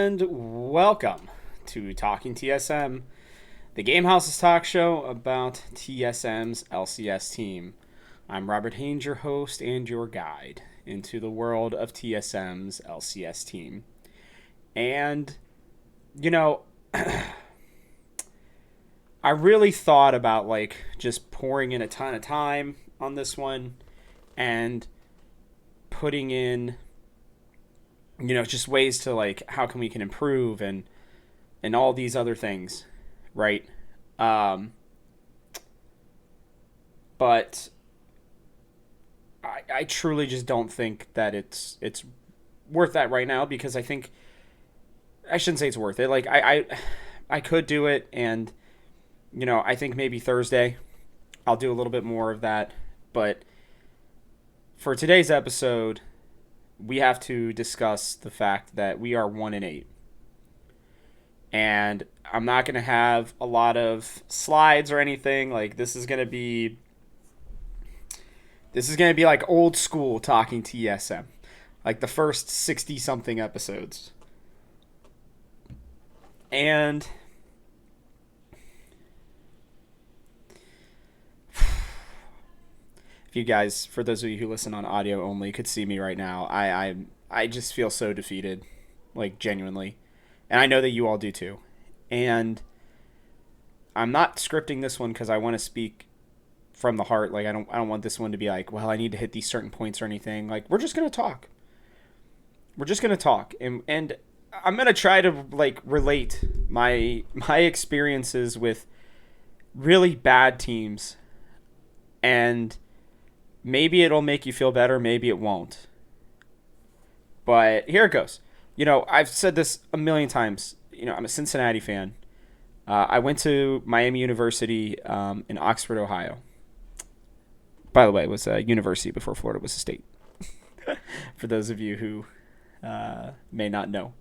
and welcome to Talking TSM, the Game House's talk show about TSM's LCS team. I'm Robert Haynes, your host and your guide into the world of TSM's LCS team. And, you know, I really thought about just pouring in a ton of time on this one and putting in just ways to how can we can improve and all these other things, right? But I truly just don't think that it's worth that right now, because I shouldn't say it's worth it. I could do it, and I think maybe Thursday I'll do a little bit more of that. But for today's episode, we have to discuss the fact that we are 1-8. And I'm not going to have a lot of slides or anything. This is going to be like old school Talking TSM. Like the first 60 something episodes. And if you guys, for those of you who listen on audio only, could see me right now, I just feel so defeated, genuinely, and I know that you all do too. And I'm not scripting this one because I want to speak from the heart. I don't want this one to be well, I need to hit these certain points or anything. We're just gonna talk. We're just gonna talk, and I'm gonna try to relate my experiences with really bad teams, and maybe it'll make you feel better, maybe it won't. But here it goes. I've said this a million times. I'm a Cincinnati fan. I went to Miami University in Oxford, Ohio. By the way, it was a university before Florida was a state. For those of you who may not know.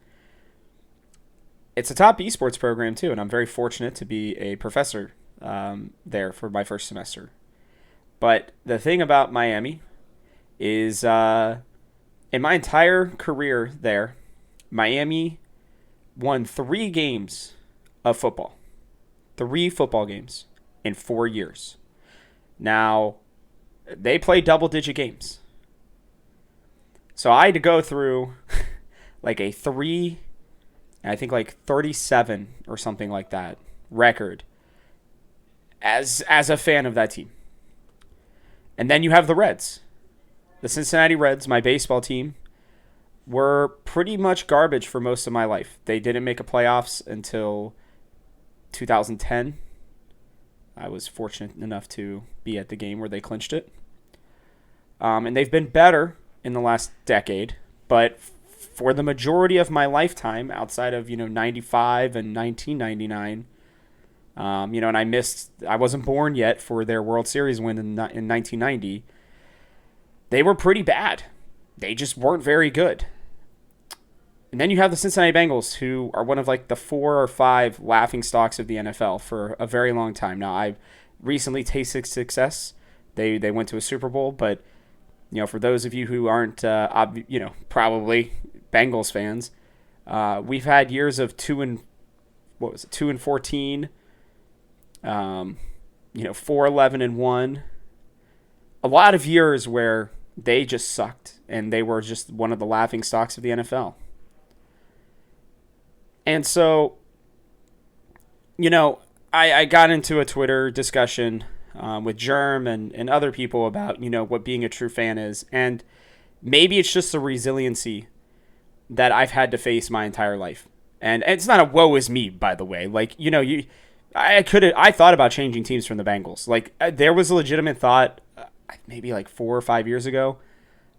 It's a top esports program, too, and I'm very fortunate to be a professor there for my first semester. But the thing about Miami is, in my entire career there, Miami won 3 games of football. 3 football games in 4 years. Now, they play double-digit games. So I had to go through a 3, I think 37 or something like that record as a fan of that team. And then you have the Reds. The Cincinnati Reds, my baseball team, were pretty much garbage for most of my life. They didn't make a playoffs until 2010. I was fortunate enough to be at the game where they clinched it. And they've been better in the last decade, but for the majority of my lifetime, outside of 95 and 1999, and I wasn't born yet for their World Series win in 1990. They were pretty bad. They just weren't very good. And then you have the Cincinnati Bengals, who are one of the 4 or 5 laughing stocks of the NFL for a very long time. Now, I've recently tasted success. They went to a Super Bowl, but for those of you who aren't probably Bengals fans, we've had years of 2-14, 4-11-1. A lot of years where they just sucked and they were just one of the laughing stocks of the NFL. And so, I got into a Twitter discussion with Germ and other people about, what being a true fan is. And maybe it's just the resiliency that I've had to face my entire life. And it's not a woe is me, by the way. I thought about changing teams from the Bengals. There was a legitimate thought, maybe 4 or 5 years ago,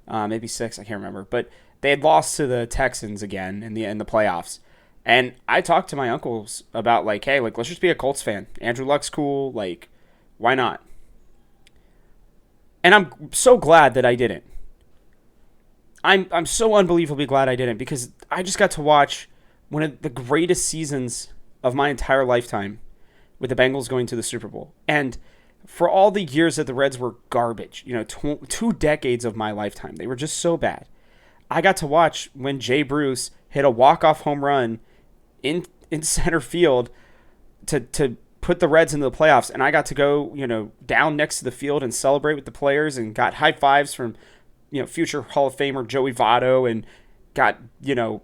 maybe 6, I can't remember. But they had lost to the Texans again in the playoffs, and I talked to my uncles about hey, let's just be a Colts fan. Andrew Luck's cool. Why not? And I'm so glad that I didn't. I'm so unbelievably glad I didn't, because I just got to watch one of the greatest seasons of my entire lifetime with the Bengals going to the Super Bowl. And for all the years that the Reds were garbage, 2 decades of my lifetime, they were just so bad. I got to watch when Jay Bruce hit a walk-off home run in center field to put the Reds into the playoffs, and I got to go, down next to the field and celebrate with the players and got high fives from, future Hall of Famer Joey Votto, and got,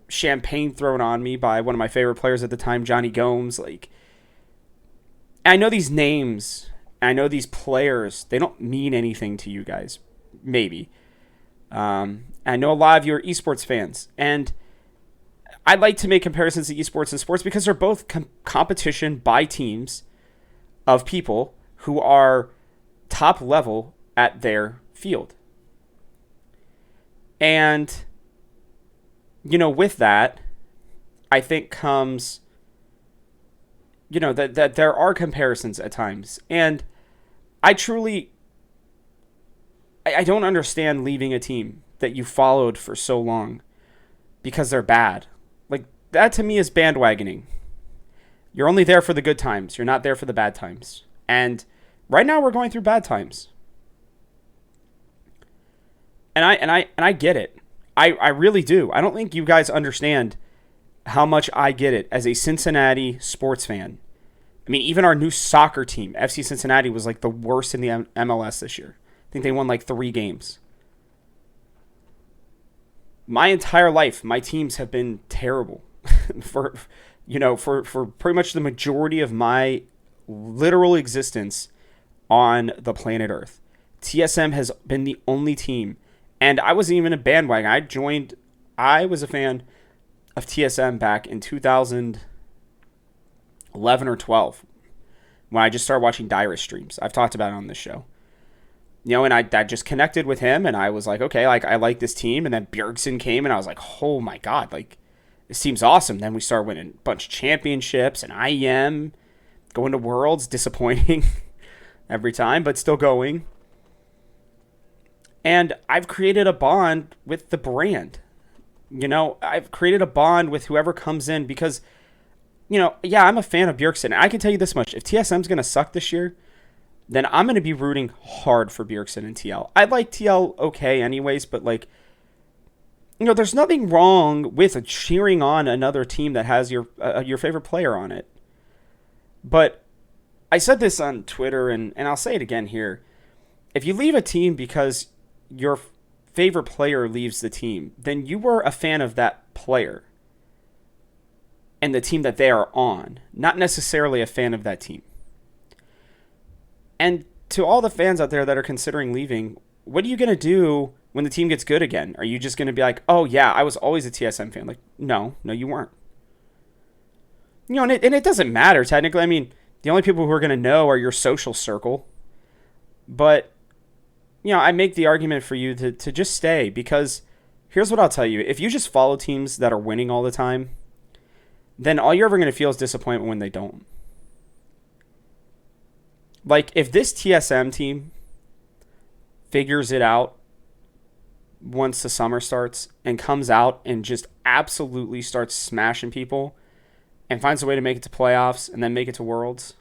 champagne thrown on me by one of my favorite players at the time, Johnny Gomes. Like, I know these names, I know these players, they don't mean anything to you guys, maybe. I know a lot of you are esports fans, and I like to make comparisons to esports and sports because they're both competition by teams of people who are top level at their field. And, with that, I think comes, that there are comparisons at times. And I don't understand leaving a team that you followed for so long because they're bad. Like, that to me is bandwagoning. You're only there for the good times. You're not there for the bad times. And right now we're going through bad times. And I get it. I really do. I don't think you guys understand how much I get it as a Cincinnati sports fan. I mean, even our new soccer team, FC Cincinnati, was like the worst in the MLS this year. I think they won like 3 games. My entire life, my teams have been terrible for pretty much the majority of my literal existence on the planet Earth. TSM has been the only team, and I wasn't even a bandwagon. I was a fan of TSM back in 2011 or 12 when I just started watching Dyrus streams. I've talked about it on this show. And I just connected with him, and I was like, okay, like, I like this team. And then Bjergsen came, and I was like, oh my God, like, this team's awesome. Then we started winning a bunch of championships, and IEM, going to Worlds, disappointing every time, but still going. And I've created a bond with the brand. I've created a bond with whoever comes in because, yeah, I'm a fan of Bjergsen. I can tell you this much. If TSM's going to suck this year, then I'm going to be rooting hard for Bjergsen and TL. I like TL okay anyways, but like, there's nothing wrong with cheering on another team that has your favorite player on it. But I said this on Twitter, and I'll say it again here. If you leave a team because your favorite player leaves the team, then you were a fan of that player and the team that they are on, not necessarily a fan of that team. And to all the fans out there that are considering leaving, what are you going to do when the team gets good again? Are you just going to be like, oh, yeah, I was always a TSM fan? Like, no, you weren't. And it doesn't matter, technically. I mean, the only people who are going to know are your social circle. But, I make the argument for you to just stay because here's what I'll tell you. If you just follow teams that are winning all the time, then all you're ever going to feel is disappointment when they don't. Like, if this TSM team figures it out once the summer starts and comes out and just absolutely starts smashing people and finds a way to make it to playoffs and then make it to Worlds,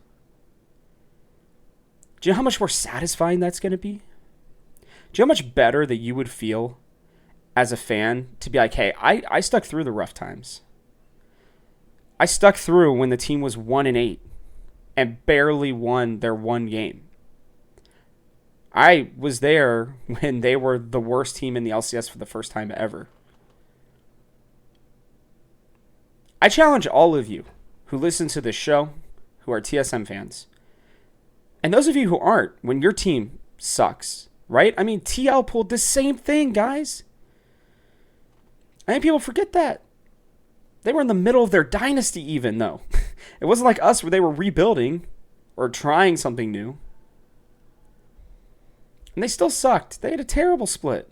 do you know how much more satisfying that's going to be? Do you know how much better that you would feel as a fan to be like, hey, I stuck through the rough times. I stuck through when the team was 1-8. And barely won their one game. I was there when they were the worst team in the LCS for the first time ever. I challenge all of you who listen to this show, who are TSM fans, and those of you who aren't, when your team sucks, right? I mean, TL pulled the same thing, guys. I think people forget that. They were in the middle of their dynasty even, though. It wasn't like us where they were rebuilding or trying something new. And they still sucked. They had a terrible split.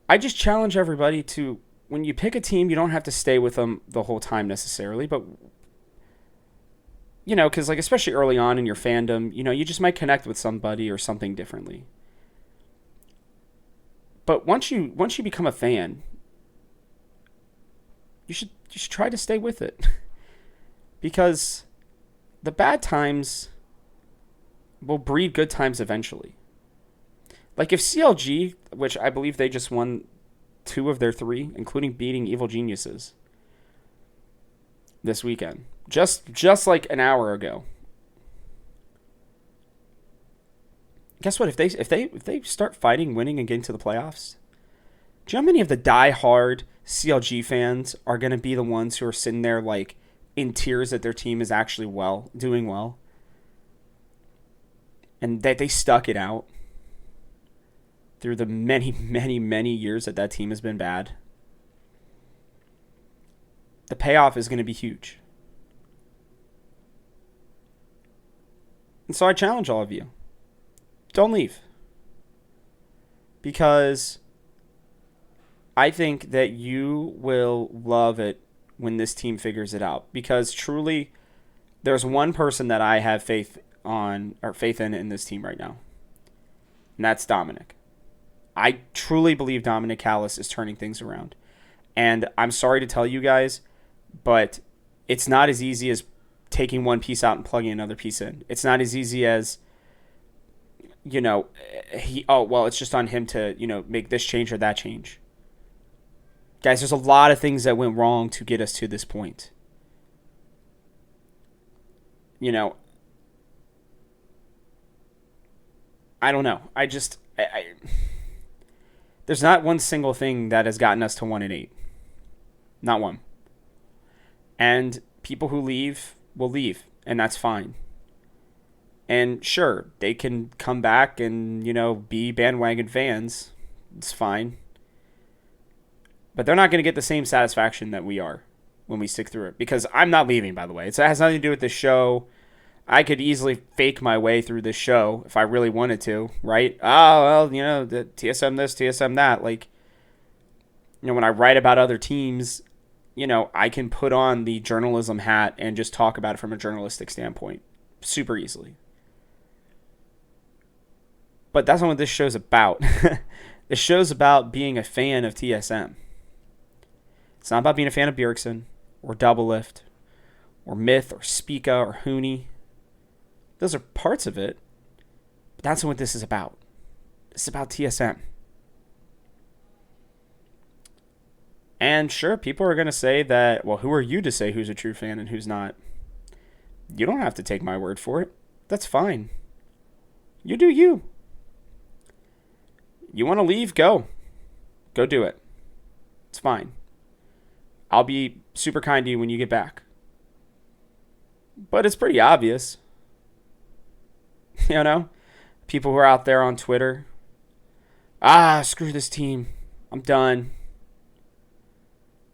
I just challenge everybody to, when you pick a team, you don't have to stay with them the whole time necessarily, but, because like, especially early on in your fandom, you just might connect with somebody or something differently. But once you become a fan, you should try to stay with it. Because the bad times will breed good times eventually. Like if CLG, which I believe they just won 2 of their 3, including beating Evil Geniuses this weekend, just like an hour ago. Guess what? If they start fighting, winning, and getting to the playoffs, do you know how many of the die-hard CLG fans are going to be the ones who are sitting there like in tears that their team is actually doing well, and that they stuck it out through the many, many, many years that team has been bad? The payoff is going to be huge. And so I challenge all of you. Don't leave. Because I think that you will love it when this team figures it out. Because truly, there's one person that I have faith in this team right now. And that's Dominic. I truly believe Dominic Callis is turning things around. And I'm sorry to tell you guys, but it's not as easy as taking one piece out and plugging another piece in. It's not as easy as, it's just on him to, make this change or that change. Guys, there's a lot of things that went wrong to get us to this point. I don't know. There's not one single thing that has gotten us to 1-8. Not one. And people who leave will leave, and that's fine. And sure, they can come back and, be bandwagon fans. It's fine. But they're not going to get the same satisfaction that we are when we stick through it. Because I'm not leaving, by the way. It has nothing to do with this show. I could easily fake my way through this show if I really wanted to, right? Oh, well, the TSM this, TSM that. Like, when I write about other teams, I can put on the journalism hat and just talk about it from a journalistic standpoint super easily. But that's not what this show's about. This show's about being a fan of TSM. It's not about being a fan of Bjergsen or Doublelift or Myth or Spica or Hooney. Those are parts of it. But that's what this is about. It's about TSM. And sure, people are going to say that, well, who are you to say who's a true fan and who's not? You don't have to take my word for it. That's fine. You do you. You want to leave? Go. Go do it. It's fine. I'll be super kind to you when you get back. But it's pretty obvious. People who are out there on Twitter. Screw this team. I'm done.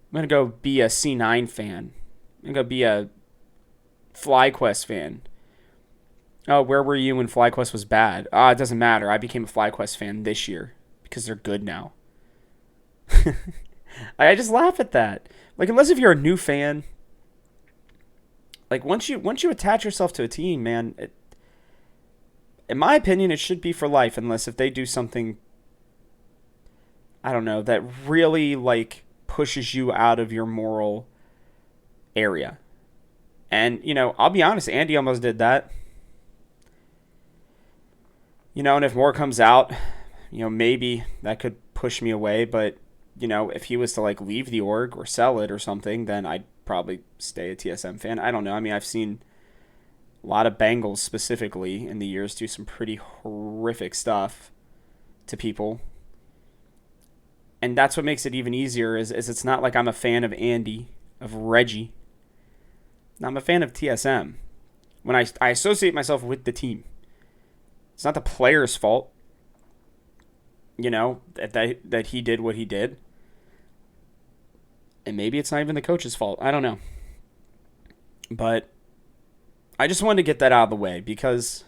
I'm going to go be a C9 fan. I'm going to go be a FlyQuest fan. Oh, where were you when FlyQuest was bad? It doesn't matter. I became a FlyQuest fan this year because they're good now. I just laugh at that. Like, unless if you're a new fan, like once you attach yourself to a team, man, in my opinion, it should be for life. Unless if they do something, I don't know, that really like pushes you out of your moral area. And I'll be honest, Andy almost did that. And if more comes out, maybe that could push me away. But, if he was to like leave the org or sell it or something, then I'd probably stay a TSM fan. I don't know. I mean, I've seen a lot of Bengals specifically in the years do some pretty horrific stuff to people. And that's what makes it even easier is it's not like I'm a fan of Andy, of Reggie. I'm a fan of TSM. When I associate myself with the team. It's not the player's fault, that he did what he did. And maybe it's not even the coach's fault. I don't know. But I just wanted to get that out of the way because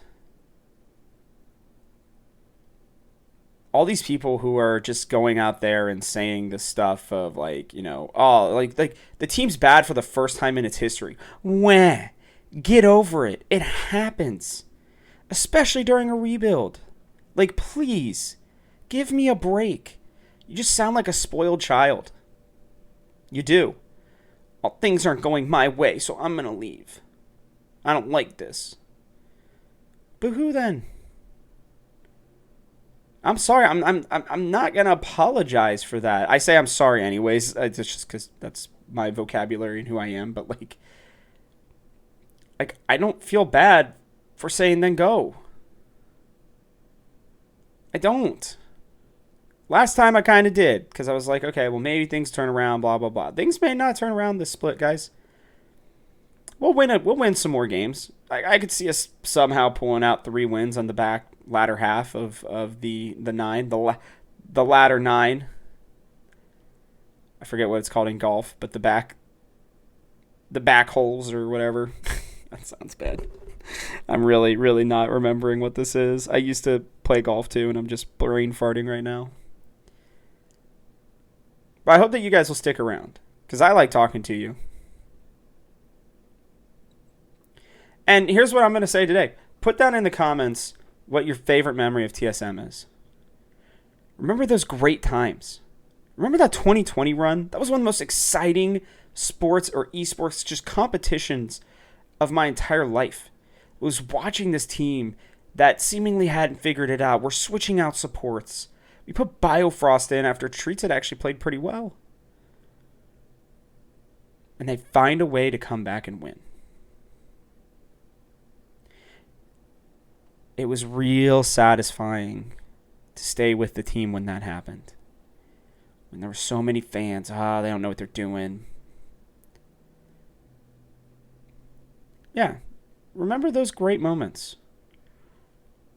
all these people who are just going out there and saying this stuff of like, like the team's bad for the first time in its history. Wah. Get over it. It happens. Especially during a rebuild. Like, please, give me a break. You just sound like a spoiled child. You do. Well, things aren't going my way, so I'm going to leave. I don't like this. But who then? I'm sorry. I'm not gonna apologize for that. I say I'm sorry anyways. It's just because that's my vocabulary and who I am. But like I don't feel bad for saying then go. I don't. Last time I kind of did because I was like, okay, well maybe things turn around. Blah blah blah. Things may not turn around this split, guys. We'll win it. We'll win some more games. I could see us somehow pulling out 3 wins on the back latter half of the nine, the latter nine. I forget what it's called in golf, but the back holes or whatever. That sounds bad. I'm really not remembering what this is. I used to play golf too, and I'm just brain farting right now. But I hope that you guys will stick around because I like talking to you. And here's what I'm going to say today. Put down in the comments what your favorite memory of TSM is. Remember those great times. Remember that 2020 run? That was one of the most exciting sports or esports just competitions of my entire life. It was watching this team that seemingly hadn't figured it out. We're switching out supports. We put Biofrost in after Treats had actually played pretty well. And they find a way to come back and win. It was real satisfying to stay with the team when that happened. When there were so many fans, they don't know what they're doing. Yeah, remember those great moments.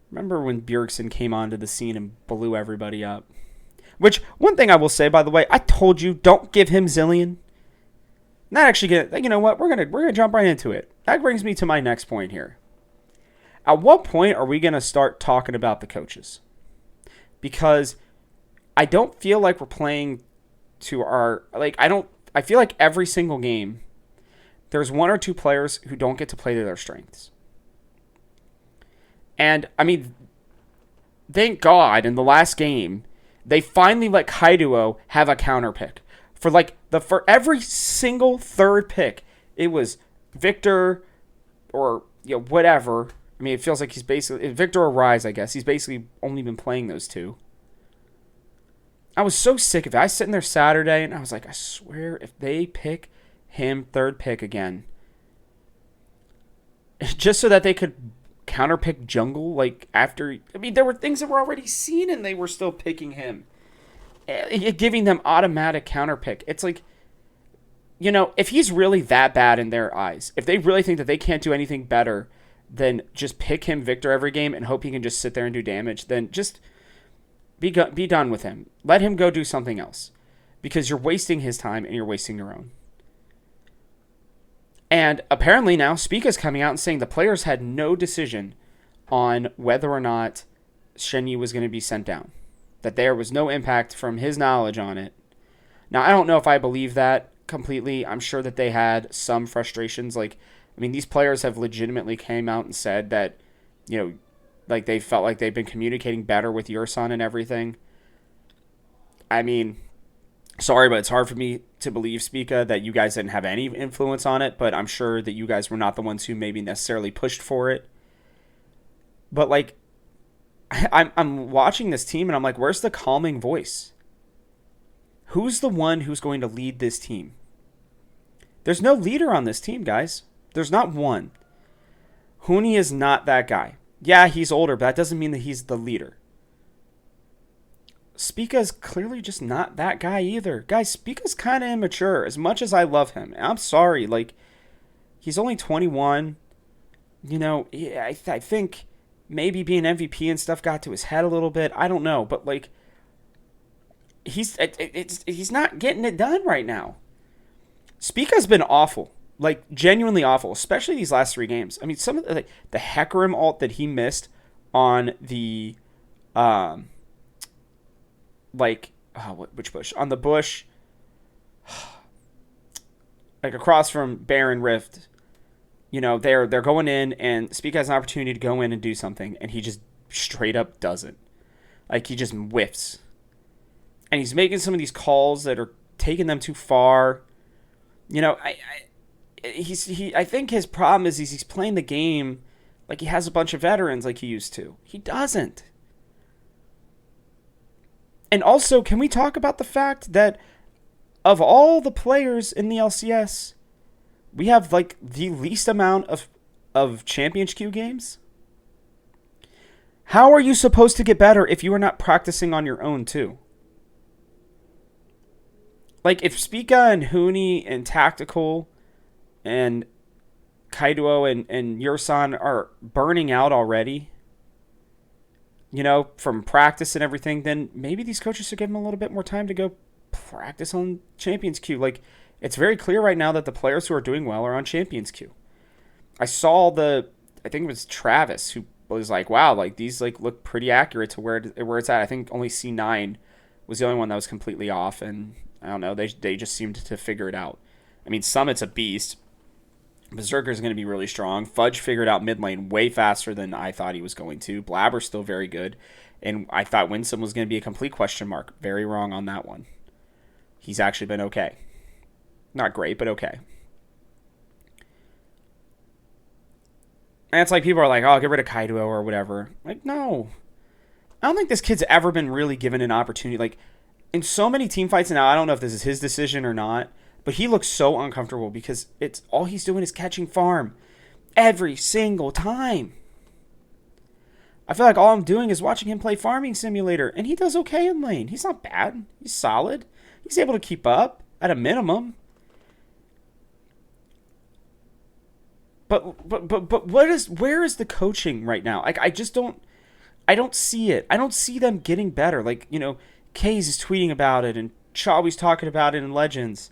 Remember when Bjergsen came onto the scene and blew everybody up. Which, one thing I will say, by the way, I told you, don't give him Zillion. Not actually you know what, we're gonna jump right into it. That brings me to my next point here. At what point are we going to start talking about the coaches? Because I don't feel like we're playing to our... I feel like every single game, there's 1 or 2 players who don't get to play to their strengths. And, I mean, thank God, in the last game, they finally let Kaiduo have a counter pick. For every single third pick, it was Victor or whatever... I mean, it feels like he's basically... Victor or Rise, I guess. He's basically only been playing those 2. I was so sick of it. I was sitting there Saturday, and I was like, I swear, if they pick him third pick again, just so that they could counterpick Jungle, after... I mean, there were things that were already seen, and they were still picking him. Giving them automatic counterpick. It's like, if he's really that bad in their eyes, if they really think that they can't do anything better... then just pick him Victor every game and hope he can just sit there and do damage, then just be done with him. Let him go do something else. Because you're wasting his time and you're wasting your own. And apparently now, Spica's coming out and saying the players had no decision on whether or not Shenyi was going to be sent down. That there was no impact from his knowledge on it. Now, I don't know if I believe that completely. I'm sure that they had some frustrations, these players have legitimately came out and said that, they felt like they've been communicating better with Yurson and everything. I mean, sorry, but it's hard for me to believe, Spica, that you guys didn't have any influence on it, but I'm sure that you guys were not the ones who maybe necessarily pushed for it. But, I'm watching this team, and I'm like, where's the calming voice? Who's the one who's going to lead this team? There's no leader on this team, guys. There's not one. Huni is not that guy. Yeah, he's older, but that doesn't mean that he's the leader. Spica is clearly just not that guy either. Guys, Spica's kind of immature, as much as I love him. I'm sorry, he's only 21. I think maybe being MVP and stuff got to his head a little bit. I don't know, but, he's not getting it done right now. Spica's been awful. Genuinely awful, especially these last 3 games. I mean, some of the Hecarim ult that he missed on the, which bush? On the bush, across from Baron Rift. They're going in, and Spica has an opportunity to go in and do something, and he just straight up doesn't. He just whiffs. And he's making some of these calls that are taking them too far. I think his problem is he's playing the game like he has a bunch of veterans like he used to. He doesn't. And also, can we talk about the fact that of all the players in the LCS, we have like the least amount of Champions Q games? How are you supposed to get better if you are not practicing on your own too? Like if Spica and Hooney and Tactical and Kaido and Yursan are burning out already, from practice and everything, then maybe these coaches should give them a little bit more time to go practice on Champions Queue. Like, it's very clear right now that the players who are doing well are on Champions Queue. I saw I think it was Travis who was like, wow, like these like look pretty accurate to where it's at. I think only C9 was the only one that was completely off, and I don't know, they just seemed to figure it out. I mean, Summit's a beast. Berserker's going to be really strong. Fudge figured out mid lane way faster than I thought he was going to. Blabber's still very good. And I thought Winsome was going to be a complete question mark. Very wrong on that one. He's actually been okay. Not great, but okay. And it's like people are like, oh, get rid of Kaido or whatever. Like, no. I don't think this kid's ever been really given an opportunity. Like, in so many team fights now, I don't know if this is his decision or not, but he looks so uncomfortable because it's all he's doing is catching farm every single time. I feel like all I'm doing is watching him play Farming Simulator, and he does okay in lane. He's not bad. He's solid. He's able to keep up at a minimum. But where is the coaching right now? Like, I don't see it. I don't see them getting better. Like, Kaze is tweeting about it and Chawi's talking about it in Legends.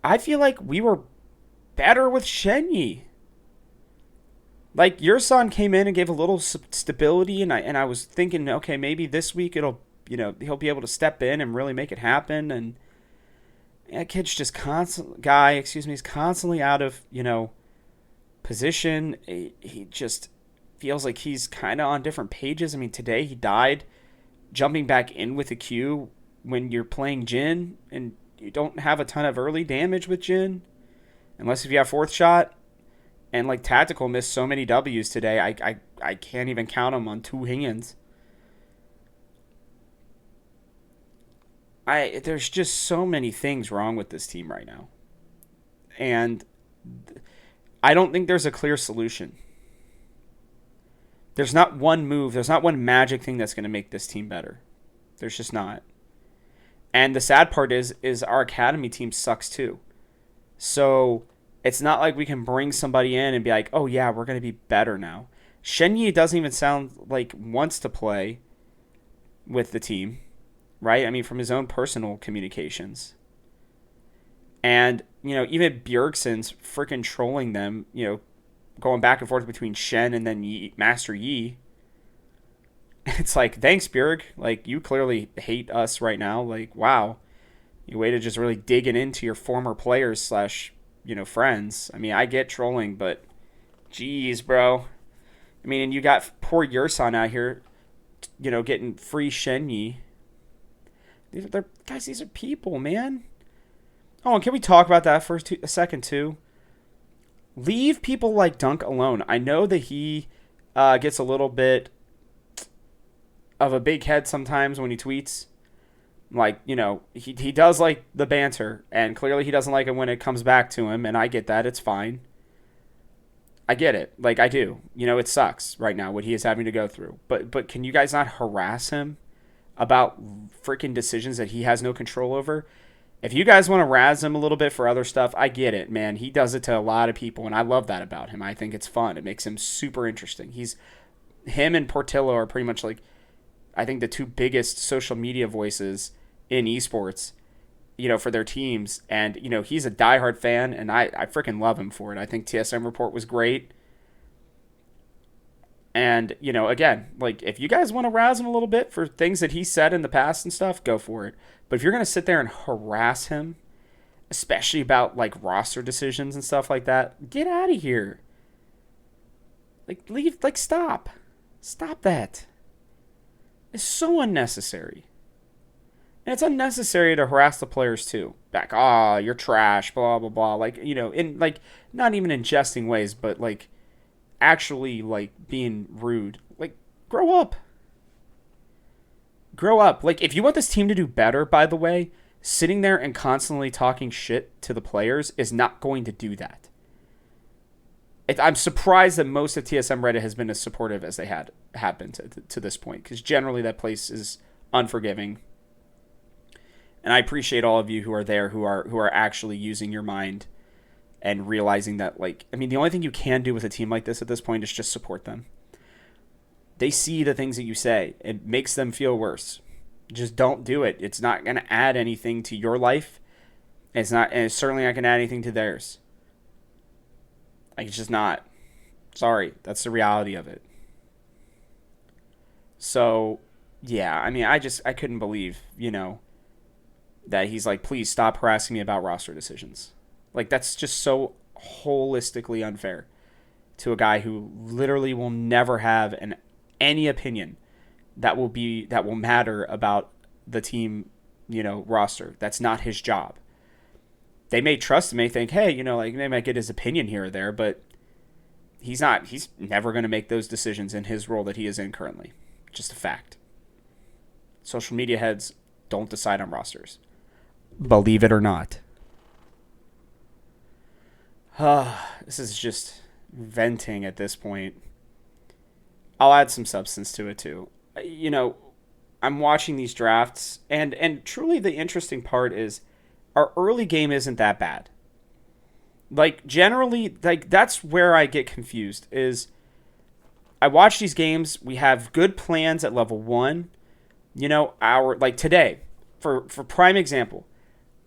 I feel like we were better with Shenyi. Like, Yursan came in and gave a little stability, and I was thinking, okay, maybe this week he'll be able to step in and really make it happen. And that kid's just he's constantly out of, position. He just feels like he's kind of on different pages. I mean, today he died jumping back in with a Q when you're playing Jhin, and you don't have a ton of early damage with Jhin, unless if you have fourth shot. And like Tactical missed so many W's today, I can't even count them on two hands. There's just so many things wrong with this team right now, and I don't think there's a clear solution. There's not one move. There's not one magic thing that's going to make this team better. There's just not. And the sad part is our academy team sucks too. So it's not like we can bring somebody in and be like, oh yeah, we're going to be better now. Shenyi doesn't even sound like wants to play with the team, right? I mean, from his own personal communications. And, even Bjergsen's freaking trolling them, going back and forth between Shen and then Master Yi. It's like, thanks, Bjerg. Like, you clearly hate us right now. Like, wow. You way to just really digging into your former players / friends. I mean, I get trolling, but geez, bro. I mean, and you got poor Yursan out here, getting free Shenyi. These are people, man. Oh, and can we talk about that for a second, too? Leave people like Dunk alone. I know that he gets a little bit of a big head sometimes when he tweets. Like, he does like the banter, and clearly he doesn't like it when it comes back to him, and I get that. It's fine. I get it. Like, I do. It sucks right now what he is having to go through. But can you guys not harass him about freaking decisions that he has no control over? If you guys want to razz him a little bit for other stuff, I get it, man. He does it to a lot of people, and I love that about him. I think it's fun. It makes him super interesting. Him and Portillo are pretty much like, I think, the two biggest social media voices in esports, for their teams. And, he's a diehard fan, and I freaking love him for it. I think TSM report was great. And, again, like, if you guys want to razz him a little bit for things that he said in the past and stuff, go for it. But if you're going to sit there and harass him, especially about, like, roster decisions and stuff like that, get out of here. Like, leave, like, stop. Stop that. It's so unnecessary. And it's unnecessary to harass the players, too. Like, you're trash, blah, blah, blah. Like, in, like, not even in jesting ways, but, like, actually, like, being rude. Like, grow up. Grow up. Like, if you want this team to do better, by the way, sitting there and constantly talking shit to the players is not going to do that. I'm surprised that most of TSM Reddit has been as supportive as they have been to this point, because generally that place is unforgiving. And I appreciate all of you who are there, who are actually using your mind and realizing that, like, I mean, the only thing you can do with a team like this at this point is just support them. They see the things that you say. It makes them feel worse. Just don't do it. It's not going to add anything to your life. It's not, and it's certainly not going to add anything to theirs. Like, it's just not. Sorry, that's the reality of it. So, yeah, I mean, I couldn't believe, that he's like, please stop harassing me about roster decisions. Like, that's just so holistically unfair to a guy who literally will never have any opinion that will matter about the team, roster. That's not his job. They may trust him, may think, hey, like, they might get his opinion here or there, but he's never going to make those decisions in his role that he is in currently. Just a fact. Social media heads don't decide on rosters. Believe it or not. This is just venting at this point. I'll add some substance to it too. I'm watching these drafts, and truly the interesting part is our early game isn't that bad. Like, generally, like, that's where I get confused, is I watch these games, we have good plans at level 1. Like today, for prime example,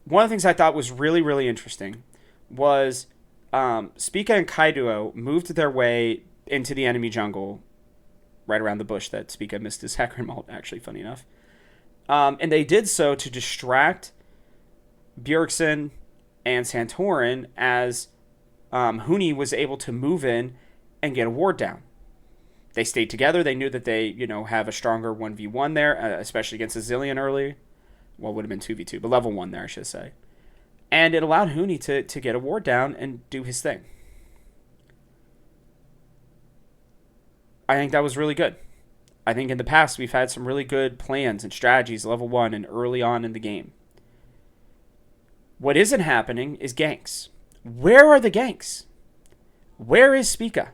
one of the things I thought was really, really interesting was Spica and Kaiduo moved their way into the enemy jungle right around the bush that Spica missed his Hecarim ult, actually, funny enough. And they did so to distract Bjergsen and Santorin as Huni was able to move in and get a ward down. They stayed together. They knew that they, have a stronger 1v1 there, especially against a Zillion early. Well, it would have been 2v2, but level 1 there, I should say. And it allowed Huni to get a ward down and do his thing. I think that was really good. I think in the past we've had some really good plans and strategies level 1 and early on in the game. What isn't happening is ganks. Where are the ganks? Where is Spica?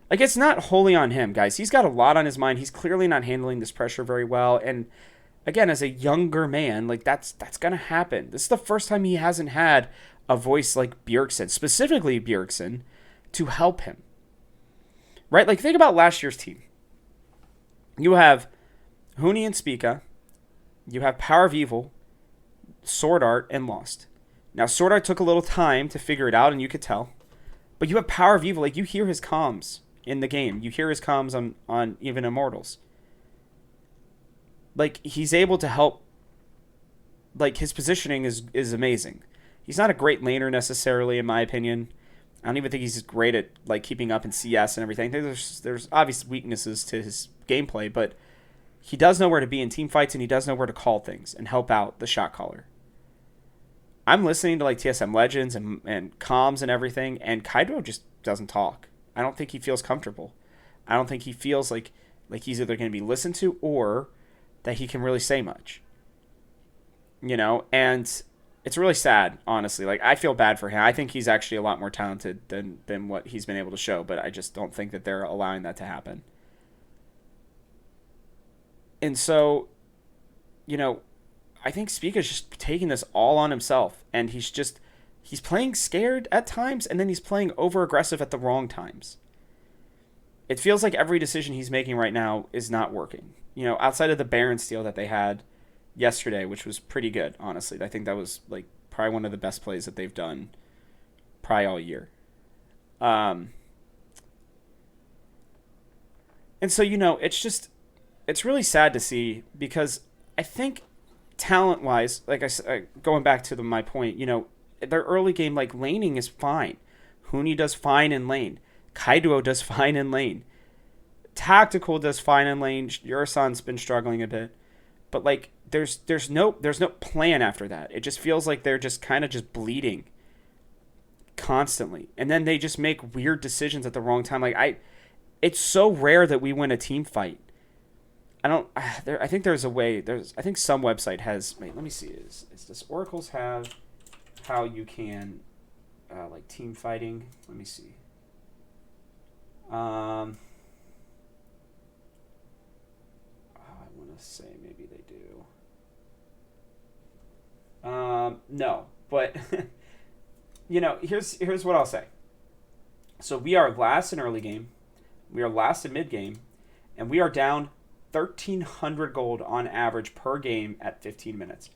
Like, it's not wholly on him, guys. He's got a lot on his mind. He's clearly not handling this pressure very well. And again, as a younger man, like, that's going to happen. This is the first time he hasn't had a voice like Bjergsen, specifically Bjergsen, to help him. Right? Like, think about last year's team. You have Huni and Spica. You have Power of Evil, Sword Art, and Lost. Now, Sword Art took a little time to figure it out, and you could tell. But you have Power of Evil. Like, you hear his comms in the game. You hear his comms on even Immortals. Like, he's able to help. Like, his positioning is amazing. He's not a great laner necessarily, in my opinion. I don't even think he's great at, like, keeping up in CS and everything. There's obvious weaknesses to his gameplay, but he does know where to be in team fights, and he does know where to call things and help out the shot caller. I'm listening to, like, TSM Legends and comms and everything, and Kaido just doesn't talk. I don't think he feels comfortable. I don't think he feels like he's either going to be listened to or that he can really say much. And it's really sad, honestly. Like, I feel bad for him. I think he's actually a lot more talented than what he's been able to show, but I just don't think that they're allowing that to happen. And so, I think Spica's just taking this all on himself, and he's playing scared at times, and then he's playing over-aggressive at the wrong times. It feels like every decision he's making right now is not working. Outside of the Baron steal that they had yesterday, which was pretty good, honestly. I think that was, like, probably one of the best plays that they've done probably all year. And so, it's really sad to see, because I think talent-wise, like I said, going back to my point, their early game, like, laning is fine. Huni does fine in lane. Kaiduo does fine in lane. Tactical does fine in lane. Yurasan's been struggling a bit. But, like, there's no plan after that. It just feels like they're just kind of just bleeding constantly. And then they just make weird decisions at the wrong time. Like, it's so rare that we win a team fight I don't. I think there's a way. I think some website has. Wait, let me see. Does Oracle's have how you can like team fighting? Let me see. I want to say maybe they do. No, but here's what I'll say. So we are last in early game, we are last in mid game, and we are down 1,300 gold on average per game at 15 minutes.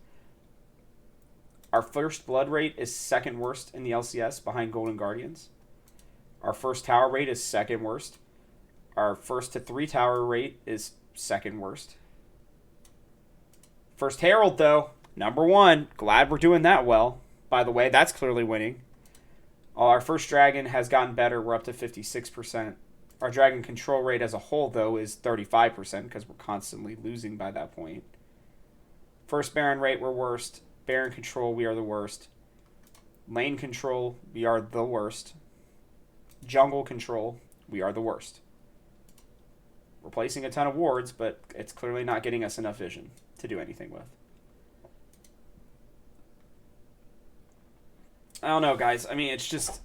Our first blood rate is second worst in the LCS behind Golden Guardians. Our first tower rate is second worst. Our first to 3 tower rate is second worst. First Herald, though, number 1. Glad we're doing that well. By the way, that's clearly winning. Our first Dragon has gotten better. We're up to 56%. Our Dragon control rate as a whole, though, is 35% because we're constantly losing by that point. First Baron rate, we're worst. Baron control, we are the worst. Lane control, we are the worst. Jungle control, we are the worst. We're placing a ton of wards, but it's clearly not getting us enough vision to do anything with. I don't know, guys. I mean, it's just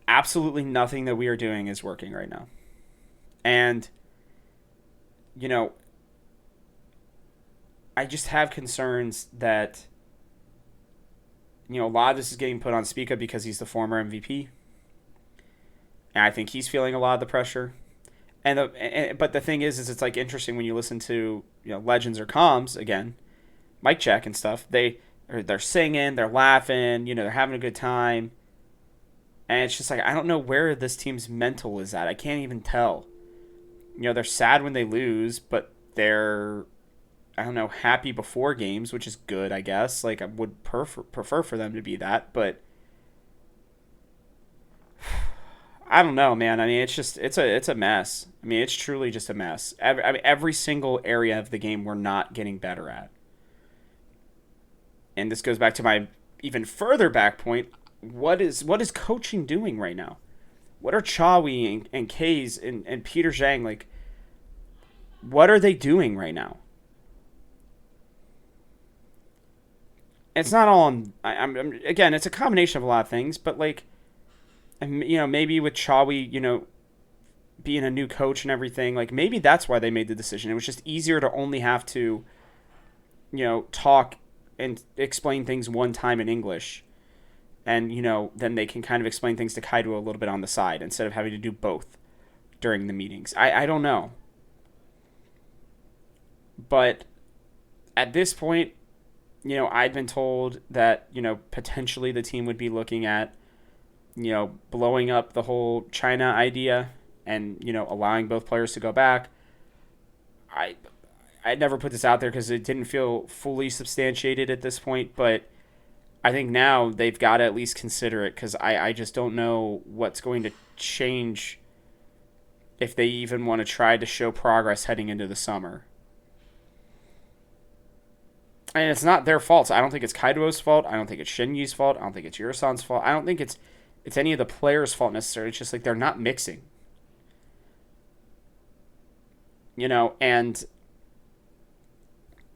absolutely nothing that we are doing is working right now. And, I just have concerns that, a lot of this is getting put on Spica because he's the former MVP. And I think he's feeling a lot of the pressure. But the thing is it's like interesting when you listen to, legends or comms, again, mic check and stuff, they're singing, they're laughing, they're having a good time. And it's just like, I don't know where this team's mental is at. I can't even tell. They're sad when they lose, but they're, I don't know, happy before games, which is good, I guess. Like, I would prefer for them to be that, but I don't know, man. I mean, it's a mess. I mean, it's truly just a mess. Every single area of the game we're not getting better at. And this goes back to my even further back point. What is coaching doing right now? What are Chawi and Kays and Peter Zhang, like, what are they doing right now? It's not all on. I'm again, it's a combination of a lot of things, but like, maybe with Chawi, being a new coach and everything, like maybe that's why they made the decision. It was just easier to only have to, talk and explain things one time in English. And, then they can kind of explain things to Kaido a little bit on the side instead of having to do both during the meetings. I don't know. But at this point, I'd been told that, potentially the team would be looking at, blowing up the whole China idea and, allowing both players to go back. I'd never put this out there because it didn't feel fully substantiated at this point, but I think now they've got to at least consider it because I just don't know what's going to change if they even want to try to show progress heading into the summer. And it's not their fault. I don't think it's Kaido's fault. I don't think it's Shinji's fault. I don't think it's Yurasan's fault. I don't think it's any of the players' fault necessarily. It's just like they're not mixing. And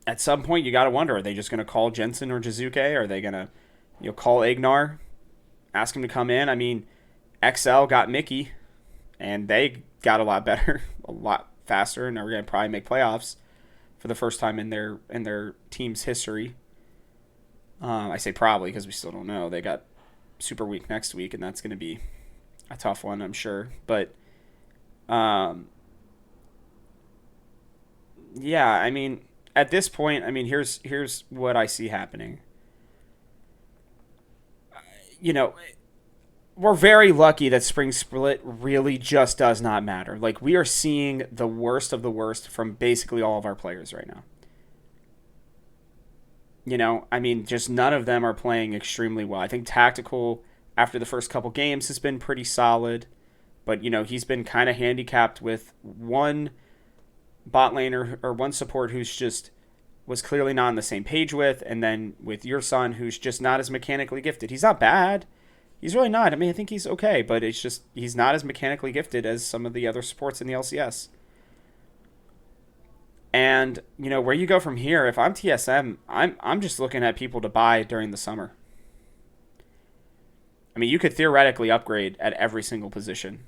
at some point you got to wonder, are they just going to call Jensen or Jizuke? Are they going to, call Ignar, ask him to come in? I mean, XL got Mickey, and they got a lot better, a lot faster, and are going to probably make playoffs for the first time in their team's history. I say probably because we still don't know. They got Super Week next week, and that's going to be a tough one, I'm sure. But, yeah, I mean, at this point, I mean, here's what I see happening. We're very lucky that Spring Split really just does not matter. Like, we are seeing the worst of the worst from basically all of our players right now. I mean, just none of them are playing extremely well. I think Tactical, after the first couple games, has been pretty solid. But, he's been kind of handicapped with one bot laner or one support who's just was clearly not on the same page with, and then with your son who's just not as mechanically gifted. He's not bad. He's really not. I mean, I think he's okay, but it's just he's not as mechanically gifted as some of the other supports in the LCS. And where you go from here. If I'm TSM, I'm just looking at people to buy during the summer. I mean, you could theoretically upgrade at every single position.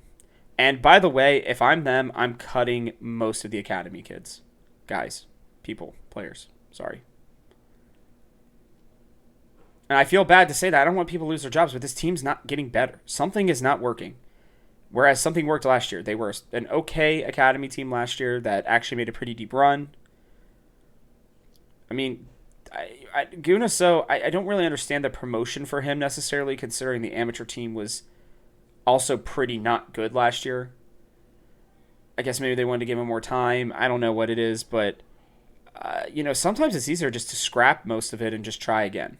And by the way, if I'm them, I'm cutting most of the academy kids, guys, people, players. Sorry. And I feel bad to say that. I don't want people to lose their jobs, but this team's not getting better. Something is not working. Whereas something worked last year. They were an okay academy team last year that actually made a pretty deep run. I mean, Gunaso, I don't really understand the promotion for him necessarily, considering the amateur team was also pretty not good last year. I guess maybe they wanted to give him more time. I don't know what it is, but, sometimes it's easier just to scrap most of it and just try again.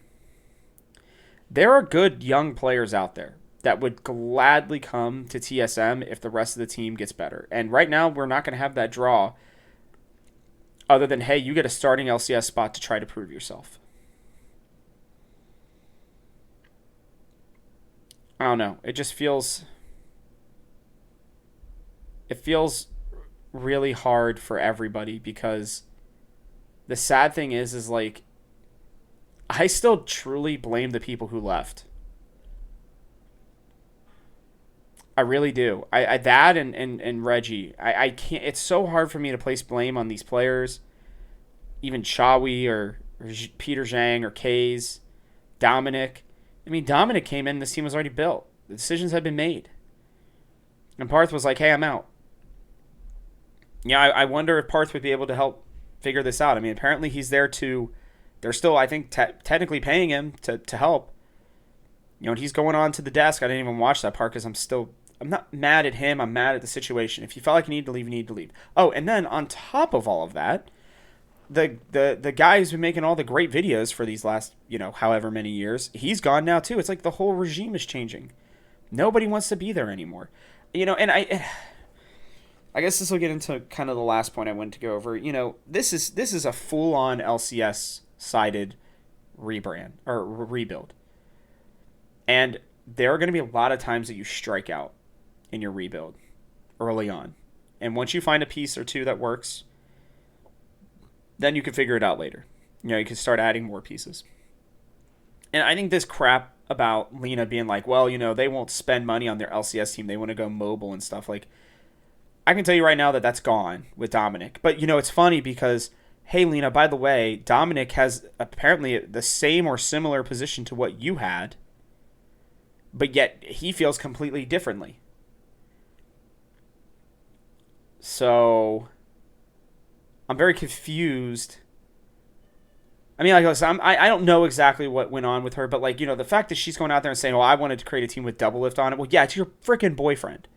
There are good young players out there that would gladly come to TSM if the rest of the team gets better. And right now, we're not going to have that draw other than, hey, you get a starting LCS spot to try to prove yourself. I don't know. It just feels... It feels really hard for everybody because the sad thing is like, I still truly blame the people who left. I really do. I that and Reggie. I can't. It's so hard for me to place blame on these players, even Chawi or Peter Zhang or Kays, Dominic. I mean, Dominic came in. This team was already built. The decisions had been made, and Parth was like, "Hey, I'm out." Yeah, I wonder if Parth would be able to help figure this out. I mean, apparently he's there to. They're still, I think, technically paying him to help. And he's going on to the desk. I didn't even watch that part because I'm not mad at him. I'm mad at the situation. If you felt like you need to leave, you need to leave. Oh, and then on top of all of that, the guy who's been making all the great videos for these last, however many years, he's gone now too. It's like the whole regime is changing. Nobody wants to be there anymore. And I guess this will get into kind of the last point I wanted to go over. This is a full-on LCS sided rebrand or rebuild. And there are going to be a lot of times that you strike out in your rebuild early on. And once you find a piece or two that works, then you can figure it out later. You can start adding more pieces. And I think this crap about Lena being like, well, they won't spend money on their LCS team. They want to go mobile and stuff. Like, I can tell you right now that that's gone with Dominic. But, it's funny because, hey, Lena, by the way, Dominic has apparently the same or similar position to what you had, but yet he feels completely differently. So I'm very confused. I mean, like, listen, I don't know exactly what went on with her, but, like, the fact that she's going out there and saying, well, I wanted to create a team with double lift on it. Well, yeah, it's your freaking boyfriend.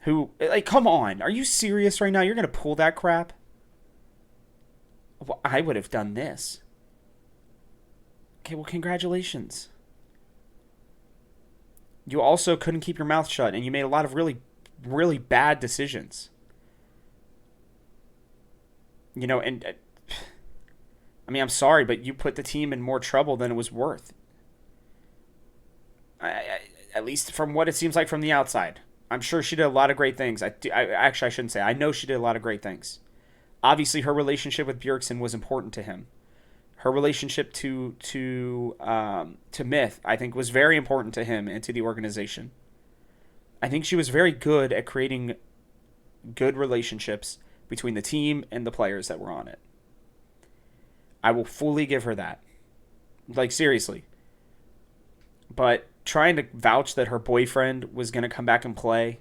Who, like, come on. Are you serious right now? You're going to pull that crap? Well, I would have done this. Okay, well, congratulations. You also couldn't keep your mouth shut, and you made a lot of really, really bad decisions. And I mean, I'm sorry, but you put the team in more trouble than it was worth. At least from what it seems like from the outside. I'm sure she did a lot of great things. Actually, I shouldn't say. I know she did a lot of great things. Obviously, her relationship with Bjergsen was important to him. Her relationship to Myth, I think, was very important to him and to the organization. I think she was very good at creating good relationships between the team and the players that were on it. I will fully give her that. Like, seriously. But trying to vouch that her boyfriend was going to come back and play,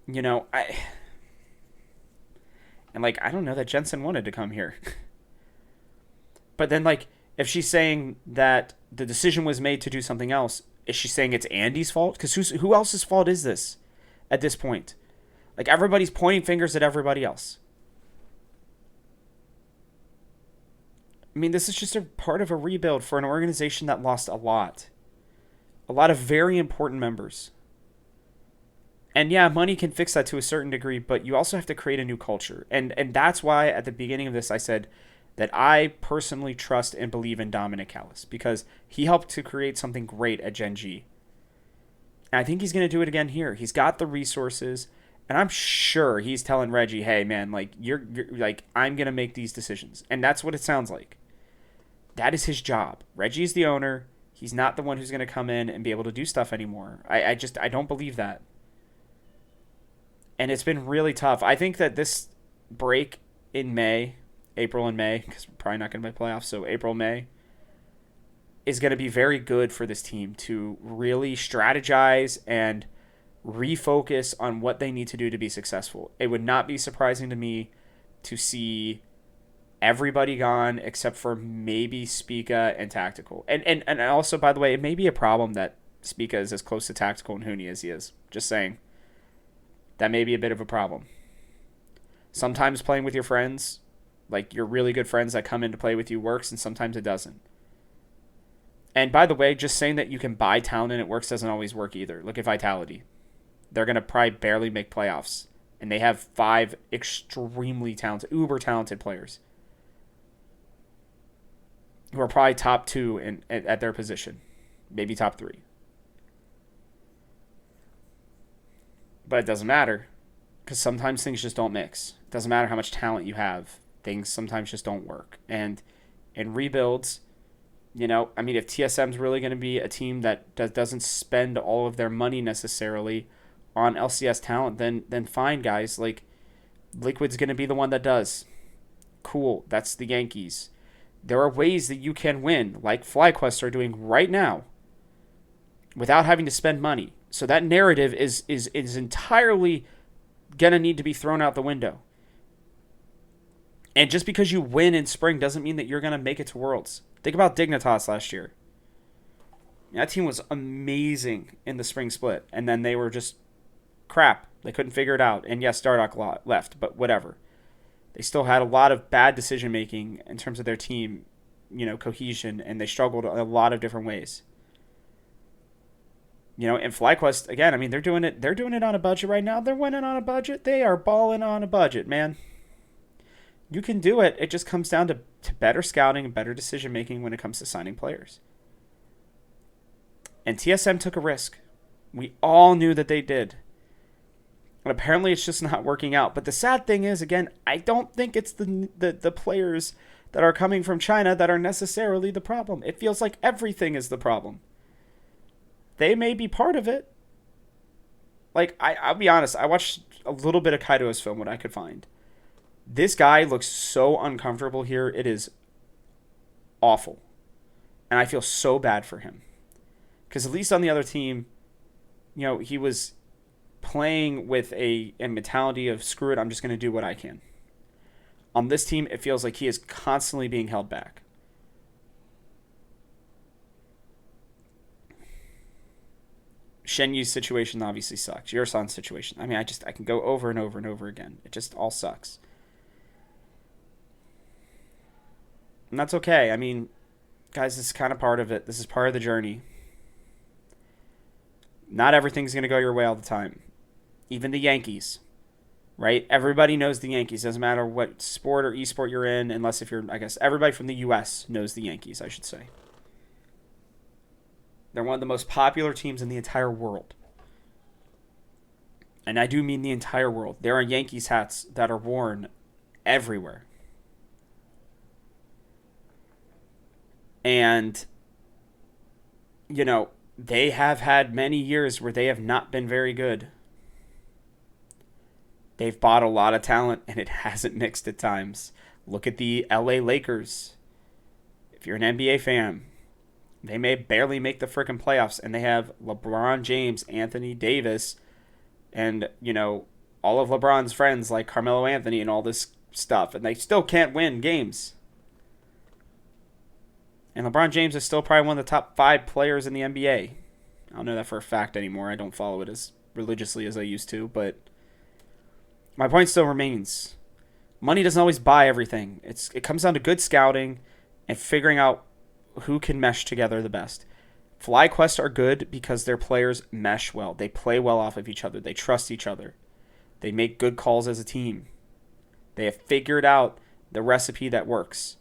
I don't know that Jensen wanted to come here. But then, like, if she's saying that the decision was made to do something else, is she saying it's Andy's fault? Because who else's fault is this at this point? Like, everybody's pointing fingers at everybody else. I mean, this is just a part of a rebuild for an organization that lost a lot. A lot of very important members. And yeah, money can fix that to a certain degree, but you also have to create a new culture. And that's why at the beginning of this I said that I personally trust and believe in Dominic Callis, because he helped to create something great at Gen G. And I think he's going to do it again here. He's got the resources, And I'm sure he's telling Reggie, "Hey, man, like you're like I'm gonna make these decisions," and that's what it sounds like. That is his job. Reggie's the owner. He's not the one who's gonna come in and be able to do stuff anymore. I don't believe that, and it's been really tough. I think that this break in May, April and May, because we're probably not gonna make playoffs, so April May is going to be very good for this team to really strategize and refocus on what they need to do to be successful. It would not be surprising to me to see everybody gone except for maybe Spica and Tactical. And also, by the way, it may be a problem that Spica is as close to Tactical and Hooney as he is. Just saying. That may be a bit of a problem. Sometimes playing with your friends, like your really good friends that come in to play with you, works, and sometimes it doesn't. And by the way, just saying that you can buy talent and it works doesn't always work either. Look at Vitality. They're going to probably barely make playoffs. And they have 5 extremely talented, uber talented players who are probably top 2 at their position. Maybe top 3. But it doesn't matter because sometimes things just don't mix. It doesn't matter how much talent you have. Things sometimes just don't work. And in rebuilds, I mean, if TSM's really going to be a team that doesn't spend all of their money necessarily on LCS talent, then fine, guys. Like, Liquid's going to be the one that does. Cool. That's the Yankees. There are ways that you can win, like FlyQuest are doing right now, without having to spend money. So that narrative is entirely going to need to be thrown out the window. And just because you win in spring doesn't mean that you're going to make it to Worlds. Think about Dignitas last year. That team was amazing in the spring split, and then they were just crap. They couldn't figure it out. And yes, Stardock left, but whatever. They still had a lot of bad decision making in terms of their team, cohesion, and they struggled in a lot of different ways. And FlyQuest again. I mean, they're doing it. They're doing it on a budget right now. They're winning on a budget. They are balling on a budget, man. You can do it. It just comes down to better scouting and better decision making when it comes to signing players. And TSM took a risk. We all knew that they did. And apparently it's just not working out. But the sad thing is, again, I don't think it's the players that are coming from China that are necessarily the problem. It feels like everything is the problem. They may be part of it. Like, I'll be honest. I watched a little bit of Kaido's film, what I could find. This guy looks so uncomfortable here. It is awful. And I feel so bad for him. Because at least on the other team, he was playing with a mentality of, screw it, I'm just going to do what I can. On this team, it feels like he is constantly being held back. Shen Yu's situation obviously sucks. Yursan's situation. I mean, I can go over and over and over again. It just all sucks. And that's okay. I mean, guys, this is kind of part of it. This is part of the journey. Not everything's going to go your way all the time. Even the Yankees, right? Everybody knows the Yankees. Doesn't matter what sport or esport you're in, unless if you're, I guess, everybody from the U.S. knows the Yankees, I should say. They're one of the most popular teams in the entire world. And I do mean the entire world. There are Yankees hats that are worn everywhere. And, they have had many years where they have not been very good. They've bought a lot of talent, and it hasn't mixed at times. Look at the LA Lakers. If you're an NBA fan, they may barely make the freaking playoffs, and they have LeBron James, Anthony Davis, and, all of LeBron's friends like Carmelo Anthony and all this stuff, and they still can't win games. And LeBron James is still probably one of the top 5 players in the NBA. I don't know that for a fact anymore. I don't follow it as religiously as I used to, but my point still remains. Money doesn't always buy everything. It comes down to good scouting and figuring out who can mesh together the best. FlyQuest are good because their players mesh well. They play well off of each other. They trust each other. They make good calls as a team. They have figured out the recipe that works.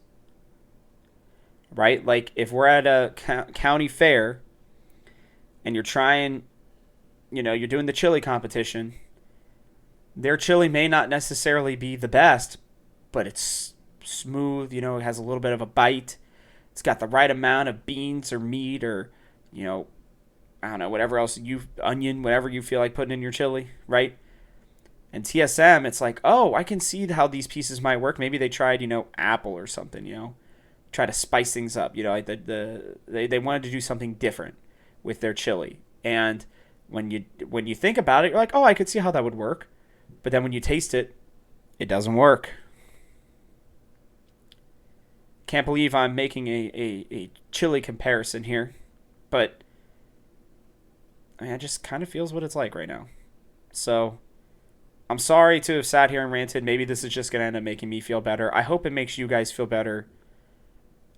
Right? Like, if we're at a county fair and you're trying, you're doing the chili competition, Their chili may not necessarily be the best, but it's smooth. It has a little bit of a bite. It's got the right amount of beans or meat or, you know, I don't know, whatever else onion, whatever you feel like putting in your chili, right? And TSM, it's like, oh, I can see how these pieces might work. Maybe they tried, apple or something, try to spice things up. Like they wanted to do something different with their chili. And when you think about it, you're like, oh, I could see how that would work. But then when you taste it, it doesn't work. Can't believe I'm making a chili comparison here. But I mean, it just kind of feels what it's like right now. So I'm sorry to have sat here and ranted. Maybe this is just going to end up making me feel better. I hope it makes you guys feel better.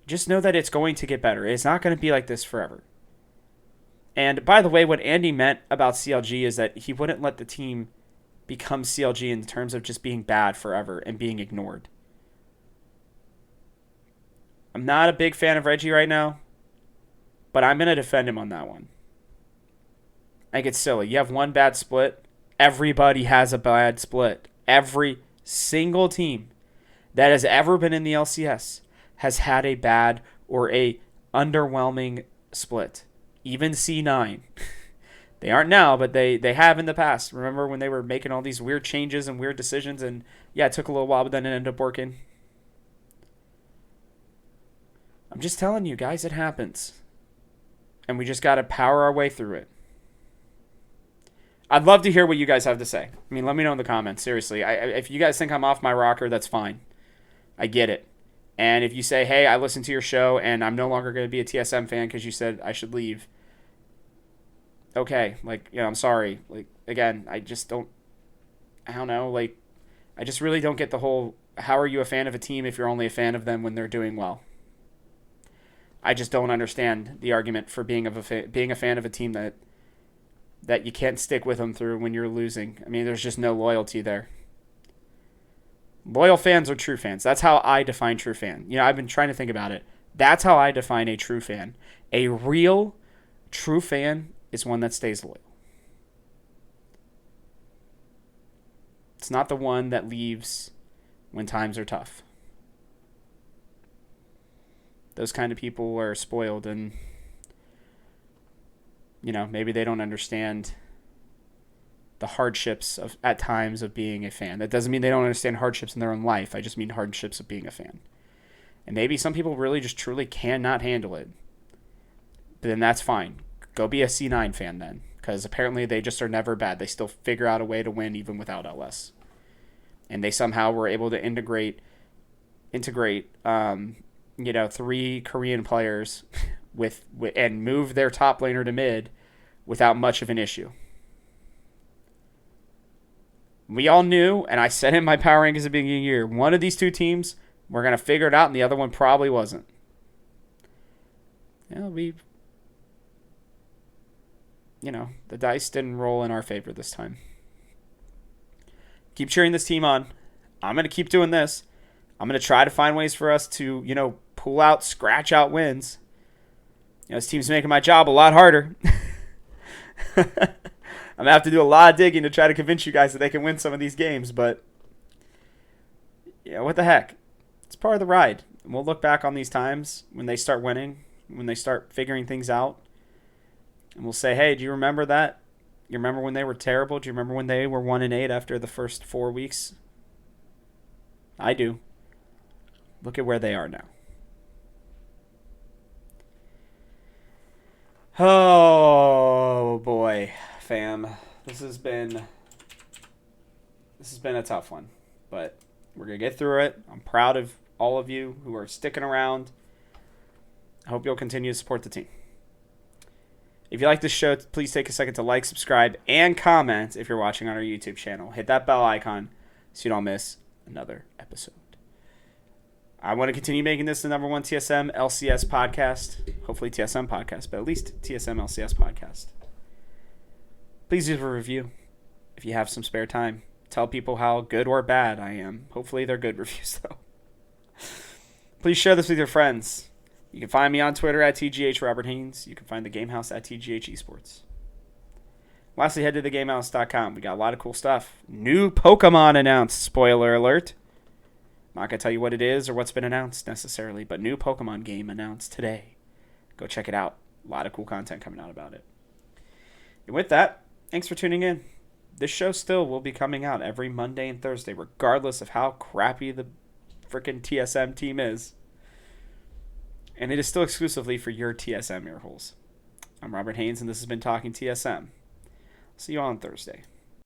Just know that it's going to get better. It's not going to be like this forever. And by the way, what Andy meant about CLG is that he wouldn't let the team become CLG in terms of just being bad forever and being ignored. I'm not a big fan of Reggie right now, but I'm going to defend him on that one. I think it's silly. You have one bad split. Everybody has a bad split. Every single team that has ever been in the LCS has had a bad or a underwhelming split. Even C9. They aren't now, but they have in the past. Remember when they were making all these weird changes and weird decisions, and yeah, it took a little while, but then it ended up working. I'm just telling you guys, it happens. And we just got to power our way through it. I'd love to hear what you guys have to say. I mean, let me know in the comments. Seriously, if you guys think I'm off my rocker, that's fine. I get it. And if you say, hey, I listened to your show and I'm no longer going to be a TSM fan because you said I should leave. Okay, I'm sorry. Again, I don't know. I just really don't get the whole, how are you a fan of a team if you're only a fan of them when they're doing well? I just don't understand the argument for being a fan of a team that you can't stick with them through when you're losing. I mean, there's just no loyalty there. Loyal fans are true fans. That's how I define true fan. I've been trying to think about it. That's how I define a true fan. A real true fan is one that stays loyal. It's not the one that leaves when times are tough. Those kind of people are spoiled and, maybe they don't understand the hardships at times of being a fan. That doesn't mean they don't understand hardships in their own life. I just mean hardships of being a fan. And maybe some people really just truly cannot handle it. But then that's fine. Go be a C9 fan then. Because apparently they just are never bad. They still figure out a way to win even without LS. And they somehow were able to integrate 3 Korean players and move their top laner to mid without much of an issue. We all knew, and I said in my power rankings at the beginning of the year, one of these two teams, we're going to figure it out, and the other one probably wasn't. The dice didn't roll in our favor this time. Keep cheering this team on. I'm going to keep doing this. I'm going to try to find ways for us to, pull out, scratch out wins. This team's making my job a lot harder. I'm going to have to do a lot of digging to try to convince you guys that they can win some of these games, but what the heck? It's part of the ride. And we'll look back on these times when they start winning, when they start figuring things out, and we'll say, hey, do you remember that? You remember when they were terrible? Do you remember when they were 1-8 after the first 4 weeks? I do. Look at where they are now. Oh boy, fam. This has been a tough one, but we're going to get through it. I'm proud of all of you who are sticking around. I hope you'll continue to support the team. If you like this show, please take a second to like, subscribe, and comment if you're watching on our YouTube channel. Hit that bell icon so you don't miss another episode. I want to continue making this the number one TSM LCS podcast. Hopefully TSM podcast, but at least TSM LCS podcast. Please leave a review if you have some spare time. Tell people how good or bad I am. Hopefully they're good reviews, though. Please share this with your friends. You can find me on Twitter at TGH Robert Haynes. You can find the Gamehouse at TGH Esports. Lastly, head to thegamehouse.com. We got a lot of cool stuff. New Pokemon announced. Spoiler alert. I'm not going to tell you what it is or what's been announced necessarily, but new Pokemon game announced today. Go check it out. A lot of cool content coming out about it. And with that, thanks for tuning in. This show still will be coming out every Monday and Thursday, regardless of how crappy the freaking TSM team is. And it is still exclusively for your TSM earholes. I'm Robert Haynes, and this has been Talking TSM. See you on Thursday.